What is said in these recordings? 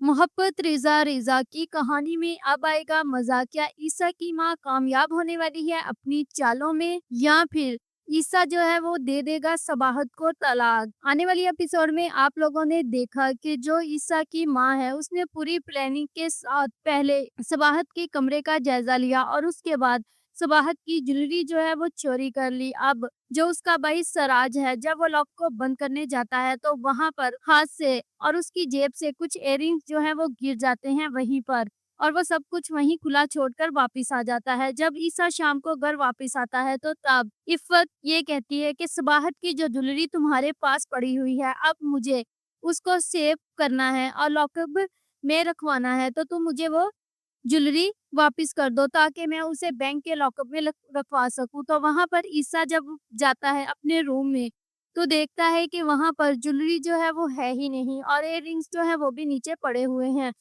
मोहब्बत Reza Reza की कहानी में अब आएगा मज़ा। क्या ईसा की माँ कामयाब होने वाली है अपनी चालों में, या फिर ईसा जो है वो दे देगा सबाहत को तलाक? आने वाली एपिसोड में आप लोगों ने देखा कि जो ईसा की माँ है उसने पूरी प्लानिंग के साथ पहले सबाहत के कमरे का जायज़ा लिया और उसके बाद सबाहत की ज्वेलरी जो है वो चोरी कर ली। अब जो उसका भाई सराज है, जब वो लॉक को बंद करने जाता है तो वहां पर हाथ से और उसकी जेब से कुछ इयररिंग्स जो है वो गिर जाते हैं वहीं पर, और वो सब कुछ वहीं खुला छोड़कर वापस आ जाता है। जब ईसा शाम को घर वापस आता है तो तब इफ़्फ़त ये कहती है कि सबाहत की जो ज्वेलरी तुम्हारे पास पड़ी हुई है, अब मुझे उसको सेव करना है और लॉकअप में रखवाना है, तो तुम मुझे वो ज्वेलरी वापस कर दो ताकि मैं उसे बैंक के लॉकअप में रखवा सकूं। तो वहां पर ईसा जब जाता है अपने रूम में तो देखता है कि वहां पर ज्वेलरी जो है वो है ही नहीं और इयररिंग्स जो है वो भी नीचे पड़े हुए हैं।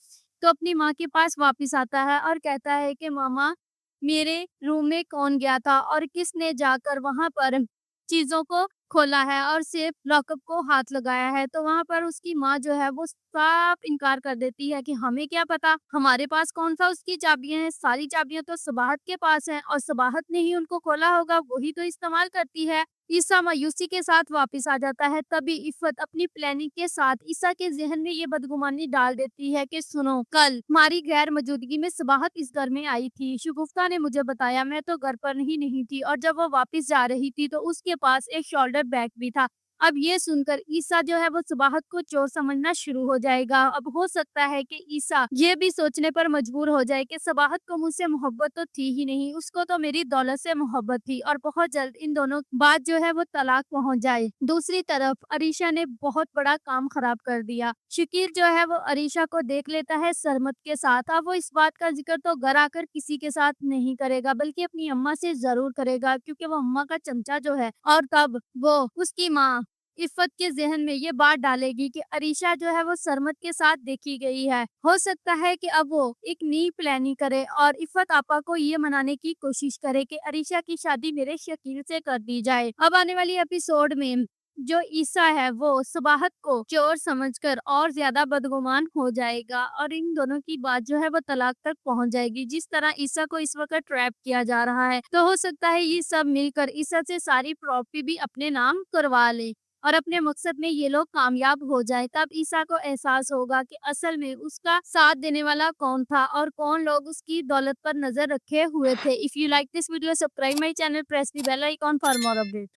तो अपनी माँ के पास वापस आता है और कहता है कि मामा, मेरे रूम में कौन गया था और किसने जाकर वहां पर चीजों को खोला है और सेफ लॉकअप को हाथ लगाया है। तो वहां पर उसकी माँ जो है वो साफ इनकार कर देती है कि हमें क्या पता, हमारे पास कौन सा उसकी चाबियां हैं, सारी चाबियां तो सबाहत के पास हैं और सबाहत ने ही उनको खोला होगा, वही तो इस्तेमाल करती है। ईसा मायूसी के साथ वापस आ जाता है। तभी इफ़्फ़त अपनी प्लानिंग के साथ ईसा के ज़हन में ये बदगुमानी डाल देती है कि सुनो, कल हमारी गैर मौजूदगी में सबाहत इस घर में आई थी। शगुफ्ता ने मुझे बताया, मैं तो घर पर ही नहीं थी और जब वो वापस जा रही थी तो उसके पास एक शोल्डर बैग भी था। अब ये सुनकर ईसा जो है वो सबाहत को चोर समझना शुरू हो जाएगा। अब हो सकता है कि ईसा ये भी सोचने पर मजबूर हो जाए कि सबाहत को मुझसे मोहब्बत तो थी ही नहीं, उसको तो मेरी दौलत से मोहब्बत थी, और बहुत जल्द इन दोनों बात जो है वो तलाक पहुंच जाए। दूसरी तरफ अरीशा ने बहुत बड़ा काम खराब कर दिया। शकीर जो है वो अरीशा को देख लेता है सरमत के साथ। अब वो इस बात का जिक्र तो घर आकर किसी के साथ नहीं करेगा, बल्कि अपनी अम्मा से जरूर करेगा, क्योंकि वो अम्मा का चमचा जो है। और तब वो उसकी माँ इफ़्फ़त के ज़हन में ये बात डालेगी कि अरीशा जो है वो सरमत के साथ देखी गई है। हो सकता है कि अब वो एक नई प्लानिंग करे और इफ़्फ़त आपा को ये मनाने की कोशिश करे कि अरीशा की शादी मेरे शकील से कर दी जाए। अब आने वाली एपिसोड में जो ईसा है वो सबाहत को चोर समझकर और ज्यादा बदगुमान हो जाएगा और इन दोनों की बात जो है वो तलाक तक पहुंच जाएगी। जिस तरह ईसा को इस वक्त ट्रैप किया जा रहा है, तो हो सकता है ये सब मिलकर ईसा से सारी प्रॉपर्टी भी अपने नाम करवा ले और अपने मकसद में ये लोग कामयाब हो जाए। तब ईसा को एहसास होगा कि असल में उसका साथ देने वाला कौन था और कौन लोग उसकी दौलत पर नजर रखे हुए थे। If you like this video, subscribe my channel, press the bell icon for more update.